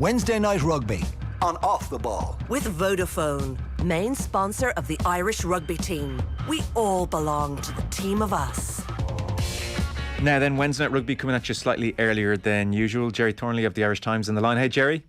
Wednesday Night Rugby on Off the Ball. With Vodafone, main sponsor of the Irish rugby team. We all belong to the team of us. Now then, Wednesday Night Rugby coming at you slightly earlier than usual. Gerry Thornley of the Irish Times on the line. Hey, Gerry.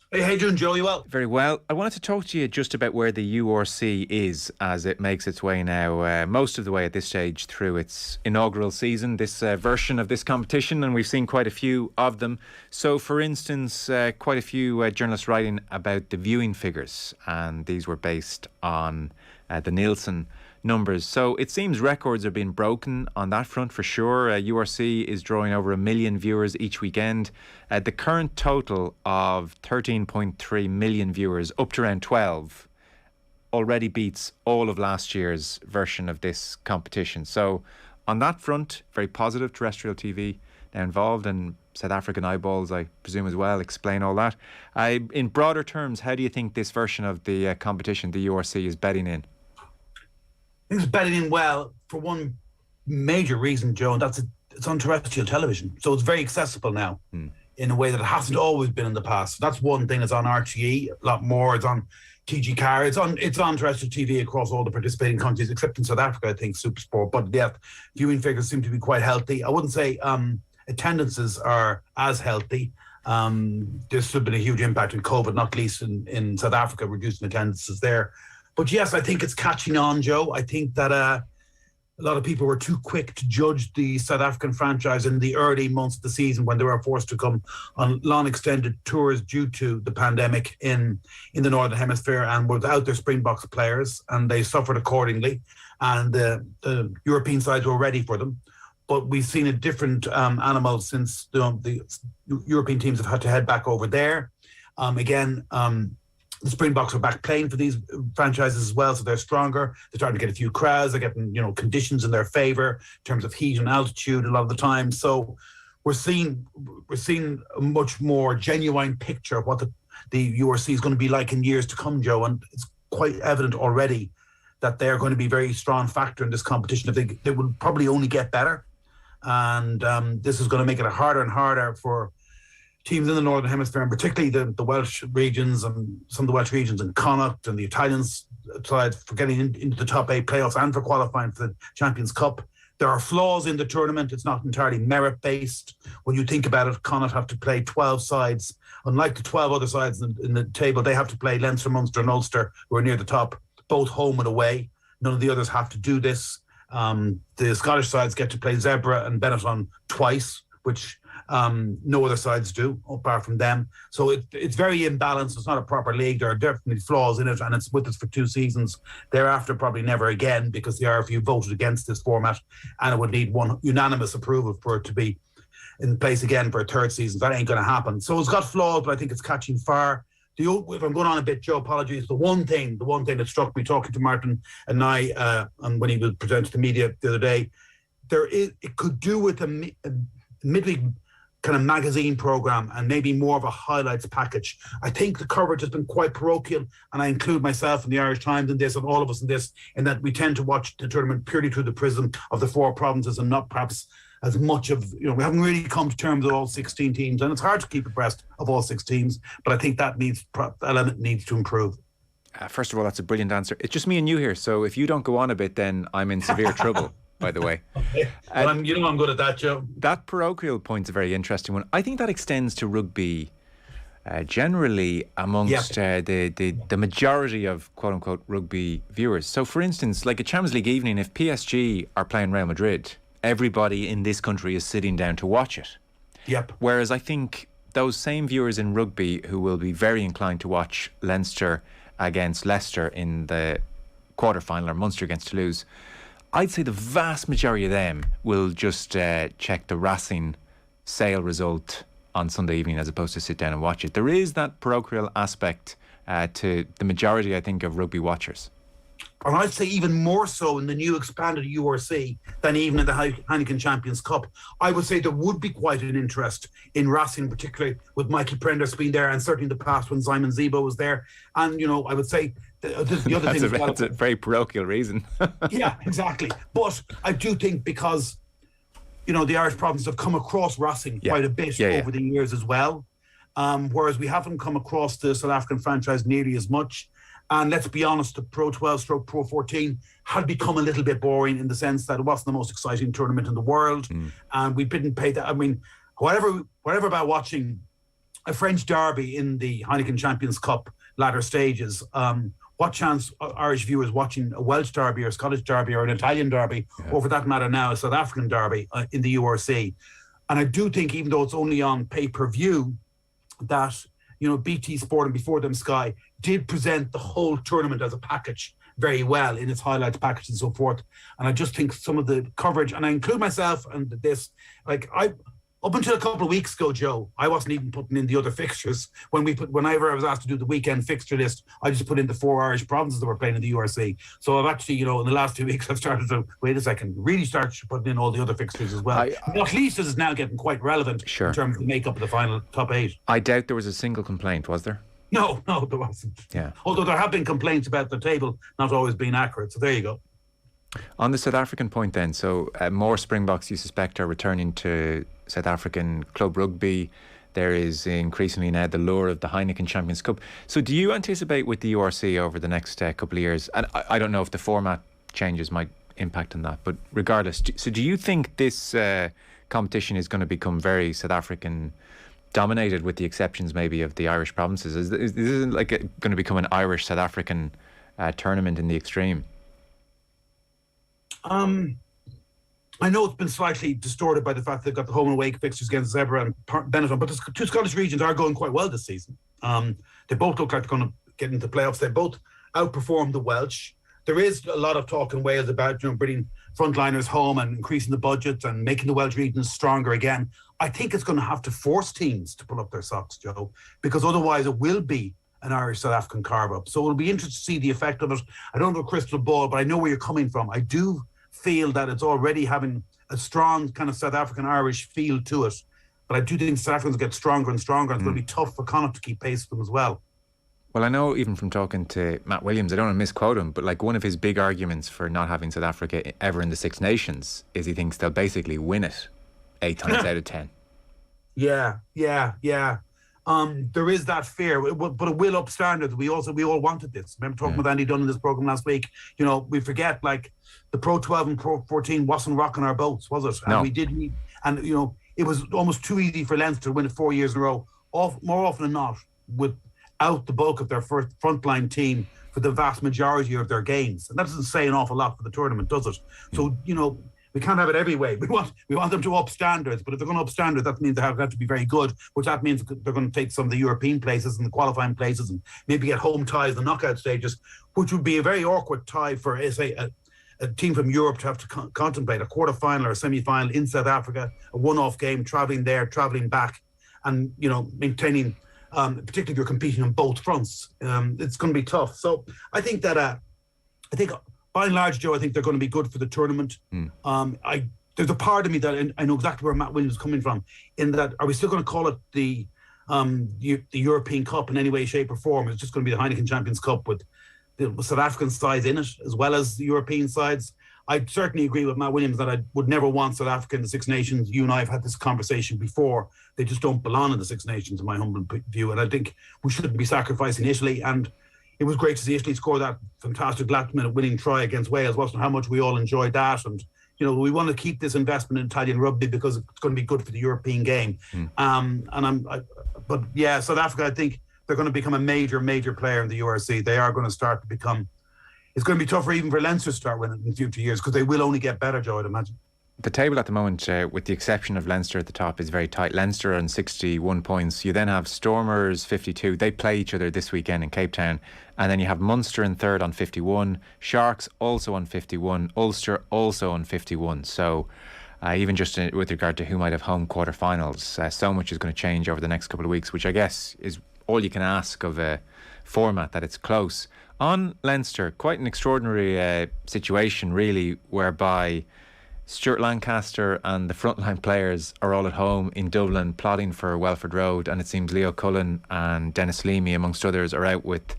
Hey, how you doing, Joe? You well? Very well. I wanted to talk to you just about where the URC is as it makes its way now, most of the way at this stage through its inaugural season, this version of this competition, and we've seen quite a few of them. So, for instance, quite a few journalists writing about the viewing figures, and these were based on the Nielsen numbers. So it seems records are being broken on that front for sure. URC is drawing over 1 million viewers each weekend. The current total of 13.3 million viewers, up to around 12, already beats all of last year's version of this competition. So on that front, very positive. Terrestrial TV now involved, and South African eyeballs, I presume, as well, explain all that. In broader terms, how do you think this version of the competition, the URC, is bedding in? I think it's bedding in well for one major reason, Joe, and that's it's on terrestrial television. So it's very accessible now in a way that it hasn't always been in the past. So that's one thing. It's on RTE, a lot more. It's on TG Car. It's on terrestrial TV across all the participating countries, except in South Africa, I think, Supersport. But yeah, viewing figures seem to be quite healthy. I wouldn't say attendances are as healthy. There's still been a huge impact in COVID, not least in South Africa, reducing attendances there. But yes, I think it's catching on, Joe. I think that a lot of people were too quick to judge the South African franchise in the early months of the season when they were forced to come on long extended tours due to the pandemic in the Northern Hemisphere and without their Springboks players, and they suffered accordingly. And the European sides were ready for them. But we've seen a different animal since the European teams have had to head back over there. The Springboks are back playing for these franchises as well, so they're stronger. They're starting to get a few crowds. They're getting, conditions in their favour in terms of heat and altitude a lot of the time. So we're seeing a much more genuine picture of what the URC is going to be like in years to come, Joe. And it's quite evident already that they're going to be a very strong factor in this competition. If they will probably only get better, and this is going to make it harder and harder for teams in the Northern Hemisphere, and particularly the Welsh regions and some of the Welsh regions in Connacht and the Italian side for getting into the top 8 playoffs and for qualifying for the Champions Cup. There are flaws in the tournament. It's not entirely merit-based. When you think about it, Connacht have to play 12 sides. Unlike the 12 other sides in the table, they have to play Leinster, Munster and Ulster, who are near the top, both home and away. None of the others have to do this. The Scottish sides get to play Zebra and Benetton twice, which no other sides do apart from them. So it's very imbalanced. It's not a proper league. There are definitely flaws in it, and it's with us for 2 seasons. Thereafter, probably never again, because the RFU voted against this format, and it would need one unanimous approval for it to be in place again for a 3rd season. That ain't going to happen. So it's got flaws, but I think it's catching fire. If I'm going on a bit, Joe, apologies. The one thing that struck me talking to Martin and I, and when he was presented to the media the other day, it could do with a midweek kind of magazine program and maybe more of a highlights package. I think the coverage has been quite parochial, and I include myself and the Irish Times in this, and all of us in this, in that we tend to watch the tournament purely through the prism of the 4 provinces and not perhaps as much of, we haven't really come to terms with all 16 teams, and it's hard to keep abreast of all 6 teams, but I think that element needs to improve. First of all, that's a brilliant answer. It's just me and you here, so if you don't go on a bit, then I'm in severe trouble. By the way. Well, I'm good at that, Joe. That parochial point's a very interesting one. I think that extends to rugby generally amongst the majority of quote-unquote rugby viewers. So, for instance, like a Champions League evening, if PSG are playing Real Madrid, everybody in this country is sitting down to watch it. Yep. Whereas I think those same viewers in rugby who will be very inclined to watch Leinster against Leicester in the quarter-final or Munster against Toulouse, I'd say the vast majority of them will just check the Racing Sale result on Sunday evening as opposed to sit down and watch it. There is that parochial aspect to the majority, I think, of rugby watchers. And I'd say even more so in the new expanded URC than even in the Heineken Champions Cup. I would say there would be quite an interest in Racing, particularly with Mikey Prender's being there, and certainly in the past when Simon Zebo was there. And, I would say the other thing... That's a very parochial reason. Yeah, exactly. But I do think because, the Irish provinces have come across Racing quite a bit over the years as well. whereas we haven't come across the South African franchise nearly as much. And let's be honest, the Pro 12 stroke Pro 14 had become a little bit boring in the sense that it wasn't the most exciting tournament in the world. And we didn't pay that. I mean, whatever about watching a French derby in the Heineken Champions Cup latter stages, what chance are Irish viewers watching a Welsh derby or a Scottish derby or an Italian derby, or for that matter now a South African derby in the URC? And I do think, even though it's only on pay-per-view, that, you know, BT Sport and before them Sky did present the whole tournament as a package very well in its highlights package and so forth. And I just think some of the coverage, and I include myself and this, like up until a couple of weeks ago, Joe, I wasn't even putting in the other fixtures. Whenever I was asked to do the weekend fixture list, I just put in the 4 Irish provinces that were playing in the URC. So I've actually, you know, in the last 2 weeks, I've started to, really start putting in all the other fixtures as well. At least this is now getting quite relevant in terms of the makeup of the final top 8. I doubt there was a single complaint, was there? No, there wasn't. Yeah. Although there have been complaints about the table not always being accurate. So there you go. On the South African point then, so more Springboks you suspect are returning to South African club rugby. There is increasingly now the lure of the Heineken Champions Cup. So do you anticipate with the URC over the next couple of years, and I don't know if the format changes might impact on that, but regardless, so do you think this competition is going to become very South African dominated, with the exceptions maybe of the Irish provinces? Is this like going to become an Irish South African tournament in the extreme? I know it's been slightly distorted by the fact they've got the home and away fixtures against Zebra and Benetton, but the 2 Scottish regions are going quite well this season. They both look like they're going to get into playoffs. They both outperformed the Welsh. There is a lot of talk in Wales about, you know, bringing frontliners home and increasing the budget and making the Welsh regions stronger again. I think it's going to have to force teams to pull up their socks, Joe, because otherwise it will be an Irish South African carve-up. So it'll be interesting to see the effect of it. I don't have a crystal ball, but I know where you're coming from. I do feel that it's already having a strong kind of South African-Irish feel to it. But I do think South Africans get stronger and stronger, and it's going to be tough for Connacht to keep pace with them as well. Well, I know even from talking to Matt Williams, I don't want to misquote him, but like one of his big arguments for not having South Africa ever in the Six Nations is he thinks they'll basically win it 8 times out of 10. Yeah. There is that fear, but it will up standards. We all wanted this. Remember talking with Andy Dunn in this program last week? You know, we forget, like, the Pro 12 and Pro 14 wasn't rocking our boats, was it? And no. We did, and you know, it was almost too easy for Leinster to win it 4 years in a row. More often than not, without the bulk of their first frontline team for the vast majority of their games, and that doesn't say an awful lot for the tournament, does it? So, you know, we can't have it every way. We want them to up standards, but if they're going to up standards, that means they have to be very good, which that means they're going to take some of the European places and the qualifying places and maybe get home ties, the knockout stages, which would be a very awkward tie for, say, a team from Europe to have to contemplate a quarter-final or a semi-final in South Africa, a one-off game, travelling there, travelling back, and, you know, maintaining, particularly if you're competing on both fronts. It's going to be tough. So I think that, by and large, Joe, I think they're going to be good for the tournament. There's a part of me that I know exactly where Matt Williams is coming from, in that, are we still going to call it the European Cup in any way, shape or form? It's just going to be the Heineken Champions Cup with the South African sides in it, as well as the European sides. I certainly agree with Matt Williams that I would never want South Africa in the Six Nations. You and I have had this conversation before. They just don't belong in the Six Nations, in my humble view. And I think we shouldn't be sacrificing Italy. And it was great to see Italy score that fantastic last-minute winning try against Wales. Wasn't how much we all enjoyed that. And, you know, we want to keep this investment in Italian rugby because it's going to be good for the European game. But yeah, South Africa, I think they're going to become a major player in the URC. They are going to start to become. It's going to be tougher even for Leinster to start winning in future years, because they will only get better, Joe, I'd imagine. The table at the moment, with the exception of Leinster at the top, is very tight. Leinster on 61 points. You then have Stormers 52. They play each other this weekend in Cape Town. And then you have Munster in third on 51. Sharks also on 51. Ulster also on 51. So even just with regard to who might have home quarterfinals, so much is going to change over the next couple of weeks, which I guess is all you can ask of a format, that it's close. On Leinster, quite an extraordinary situation, really, whereby Stuart Lancaster and the frontline players are all at home in Dublin plotting for Welford Road, and it seems Leo Cullen and Dennis Leamy, amongst others, are out with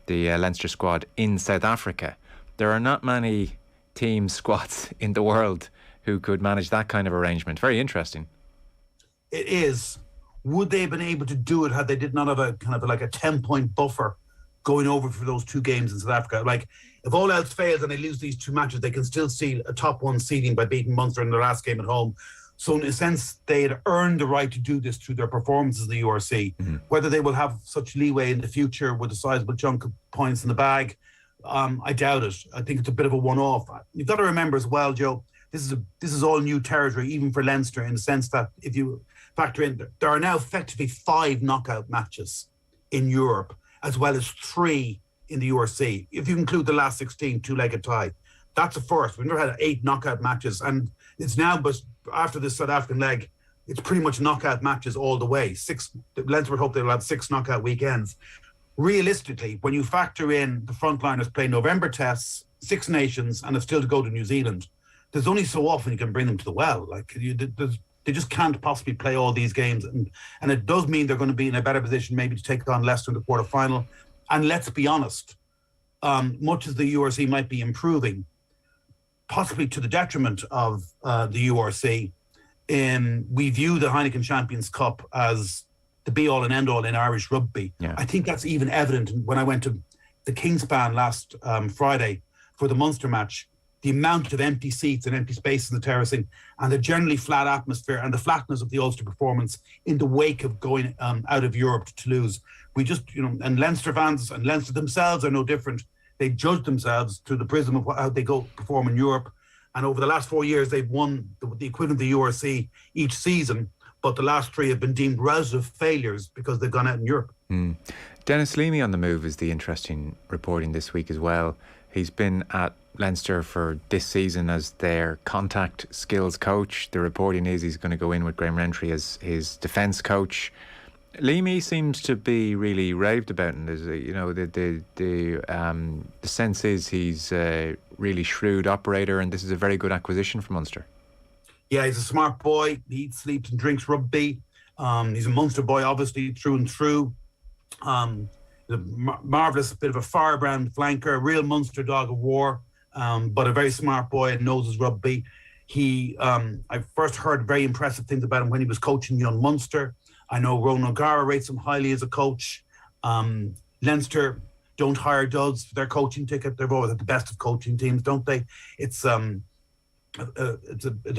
the Leinster squad in South Africa. There are not many team squads in the world who could manage that kind of arrangement. Very interesting. It is. would they have been able to do it had they did not have a kind of like a 10-point buffer going over for those 2 games in South Africa? Like, if all else fails and they lose these 2 matches, they can still seal a top 1 seeding by beating Munster in their last game at home. So in a sense, they had earned the right to do this through their performances in the URC. Whether they will have such leeway in the future with a sizable chunk of points in the bag, I doubt it. I think it's a bit of a one-off. You've got to remember as well, Joe, this is all new territory, even for Leinster, in the sense that if you factor in, there are now effectively 5 knockout matches in Europe, as well as 3 in the URC. If you include the last 16 2-legged tie, that's a first. We've never had 8 knockout matches, and it's now, but after this South African leg, it's pretty much knockout matches all the way. Leinster would hope they'll have 6 knockout weekends. Realistically, when you factor in the frontliners play November tests, 6 nations, and have still to go to New Zealand, there's only so often you can bring them to the well. Like, they just can't possibly play all these games, and it does mean they're going to be in a better position maybe to take on Leicester in the quarterfinal. And let's be honest, much as the URC might be improving, possibly to the detriment of the URC, we view the Heineken Champions Cup as the be-all and end-all in Irish rugby. Yeah. I think that's even evident when I went to the Kingspan last Friday for the Munster match. The amount of empty seats and empty space in the terracing, and the generally flat atmosphere and the flatness of the Ulster performance in the wake of going out of Europe to Toulouse. We just, and Leinster fans and Leinster themselves are no different. They judge themselves through the prism of how they go perform in Europe. And over the last 4 years, they've won the equivalent of the URC each season, but the last 3 have been deemed relative failures because they've gone out in Europe. Dennis Leamy on the move is the interesting reporting this week as well. He's been at Leinster for this season as their contact skills coach. The reporting is he's going to go in with Graham Rentry as his defence coach. Leamy seems to be really raved about, and there's the sense is he's a really shrewd operator, and this is a very good acquisition for Munster. Yeah, he's a smart boy. He eats, sleeps and drinks rugby. He's a Munster boy, obviously, through and through. A marvellous bit of a firebrand flanker, a real Munster dog of war, but a very smart boy and knows his rugby. I first heard very impressive things about him when he was coaching young Munster. I know Ronan O'Gara rates him highly as a coach. Leinster don't hire duds for their coaching ticket. They've always had the best of coaching teams, don't they? It's a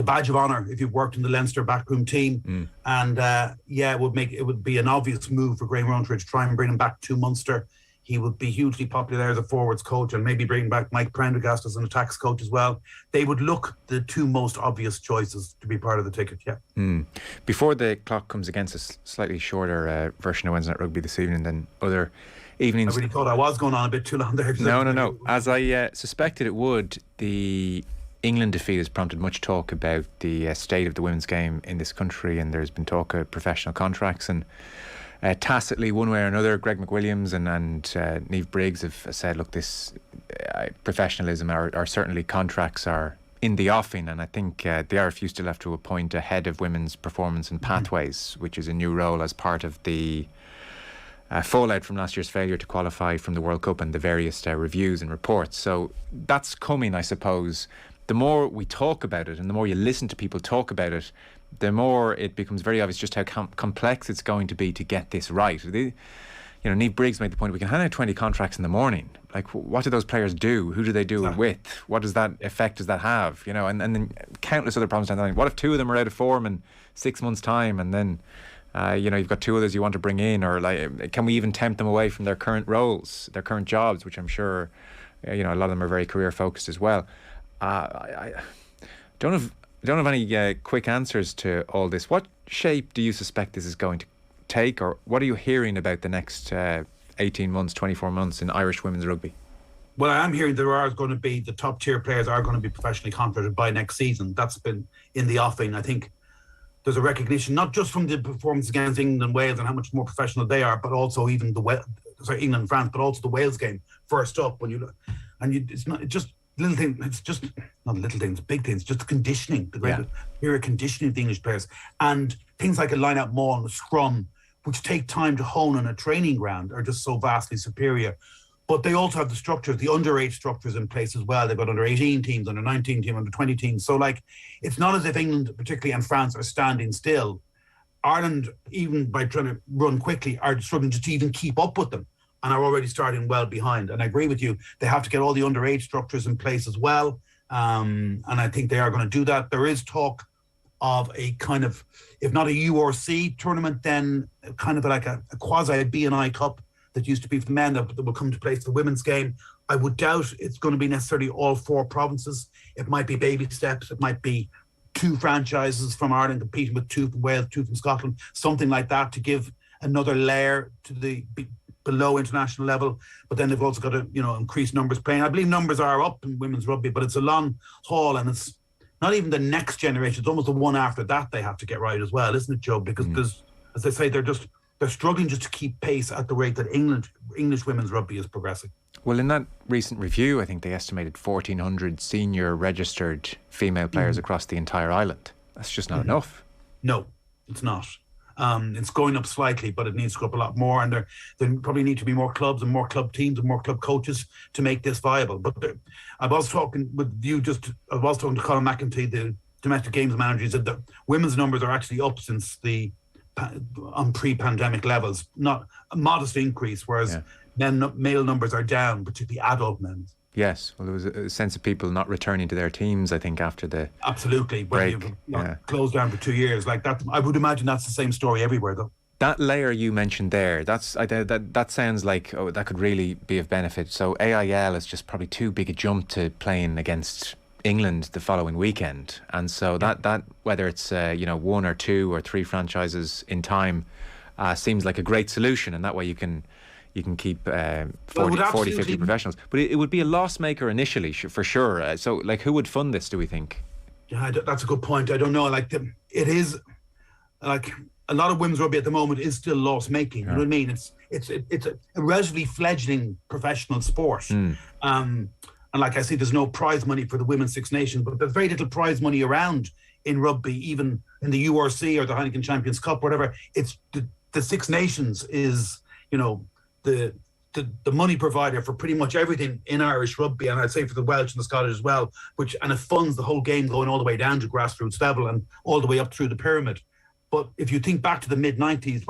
badge of honour if you've worked in the Leinster backroom team. And it would be an obvious move for Graham Rentry to try and bring him back to Munster. He would be hugely popular there as a forwards coach, and maybe bring back Mike Prendergast as an attacks coach as well. They would look the 2 most obvious choices to be part of the ticket, yeah. Before the clock comes against a slightly shorter version of Wednesday Night Rugby this evening than other evenings. I really thought I was going on a bit too long there. No. As I suspected it would, the England defeat has prompted much talk about the state of the women's game in this country, and there's been talk of professional contracts, and tacitly, one way or another, Greg McWilliams and Niamh Briggs have said, look, this professionalism or certainly contracts are in the offing, and I think the RFU still have to appoint a head of women's performance and pathways, which is a new role as part of the fallout from last year's failure to qualify from the World Cup and the various reviews and reports. So that's coming, I suppose. The more we talk about it and the more you listen to people talk about it, the more it becomes very obvious just how complex it's going to be to get this right. Niamh Briggs made the point, we can hand out 20 contracts in the morning. Like, what do those players do? Who do they do it with? What does that effect does that have? And then countless other problems down the line. What if 2 of them are out of form in 6 months' time, and then you've got 2 others you want to bring in, or can we even tempt them away from their current roles, their current jobs, which I'm sure a lot of them are very career focused as well. I don't have any quick answers to all this. What shape do you suspect this is going to take, or what are you hearing about the next 18 months, 24 months in Irish women's rugby? Well, I am hearing there are going to be, the top tier players are going to be professionally contracted by next season. That's been in the offing. I think there's a recognition, not just from the performance against England and Wales and how much more professional they are, but also even England and France, but also the Wales game first up. When you look, it's not just little things. It's just not little things, big things. Just the conditioning, the great era conditioning of the English players, and things like a line-out maul and a scrum, which take time to hone on a training ground, are just so vastly superior. But they also have the structures, the underage structures in place as well. They've got under 18 teams, under 19 teams, under 20 teams. So it's not as if England, particularly, and France are standing still. Ireland, even by trying to run quickly, are struggling just to even keep up with them and are already starting well behind. And I agree with you, they have to get all the underage structures in place as well. And I think they are going to do that. There is talk of a kind of, if not a URC tournament, then kind of like a quasi B&I Cup that used to be for the men that will come to place the women's game. I would doubt it's going to be necessarily all 4 provinces. It might be baby steps. It might be 2 franchises from Ireland competing with 2 from Wales, 2 from Scotland, something like that, to give another layer to the below international level. But then they've also got to, increase numbers playing. I believe numbers are up in women's rugby, but it's a long haul, and it's not even the next generation. It's almost the one after that they have to get right as well, isn't it, Joe? Because there's, as I say, they're struggling just to keep pace at the rate that English women's rugby is progressing. Well, in that recent review, I think they estimated 1,400 senior registered female players across the entire island. That's just not enough. No, it's not. It's going up slightly, but it needs to go up a lot more. And there probably need to be more clubs and more club teams and more club coaches to make this viable. But I was talking with you I was talking to Colin McEntee, the domestic games manager. He said that women's numbers are actually up since on pre-pandemic levels, not a modest increase, whereas male numbers are down, particularly adult men. Yes, well, there was a sense of people not returning to their teams, I think, after the absolutely break. When you've closed down for 2 years like that. I would imagine that's the same story everywhere, though. That layer you mentioned there, that sounds like that could really be of benefit. So AIL is just probably too big a jump to playing against England the following weekend, and so that whether it's 1 or 2 or 3 franchises in time seems like a great solution, and that way you can keep 40, 50 professionals. But it would be a loss maker initially, for sure. So, like, who would fund this, do we think? Yeah, that's a good point. I don't know. It is like a lot of women's rugby at the moment is still loss making. You know what I mean? It's a relatively fledgling professional sport. And like I say, there's no prize money for the Women's Six Nations, but there's very little prize money around in rugby, even in the URC or the Heineken Champions Cup, whatever. It's the Six Nations is, the money provider for pretty much everything in Irish rugby, and I'd say for the Welsh and the Scottish as well, and it funds the whole game going all the way down to grassroots level and all the way up through the pyramid. But if you think back to the mid-90s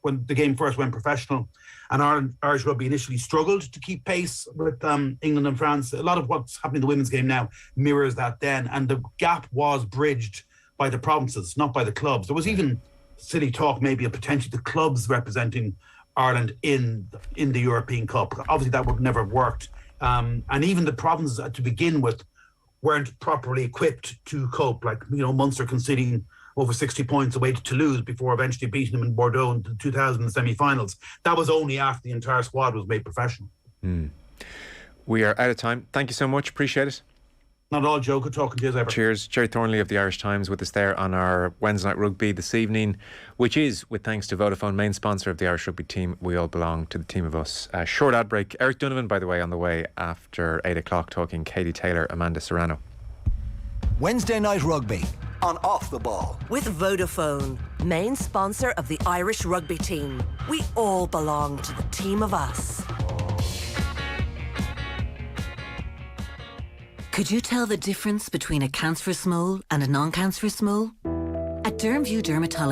when the game first went professional, and Irish rugby initially struggled to keep pace with England and France, a lot of what's happening in the women's game now mirrors that then, and the gap was bridged by the provinces, not by the clubs. There was even silly talk maybe of potentially the clubs representing Ireland in the European Cup. Obviously that would never have worked. And even the provinces to begin with weren't properly equipped to cope. Like, Munster conceding over 60 points away to Toulouse before eventually beating them in Bordeaux in the 2000 semi-finals. That was only after the entire squad was made professional. We are out of time. Thank you so much. Appreciate it. Not at all, Joe. Good talking to you as ever. Cheers. Gerry Thornley of the Irish Times with us there on our Wednesday Night Rugby this evening, which is with thanks to Vodafone, main sponsor of the Irish Rugby team. We all belong to the team of us. Short ad break. Eric Donovan, by the way, on the way after 8 o'clock, talking Katie Taylor, Amanda Serrano. Wednesday Night Rugby on Off the Ball. With Vodafone, main sponsor of the Irish Rugby team. We all belong to the team of us. Could you tell the difference between a cancerous mole and a non-cancerous mole? At Dermview Dermatology,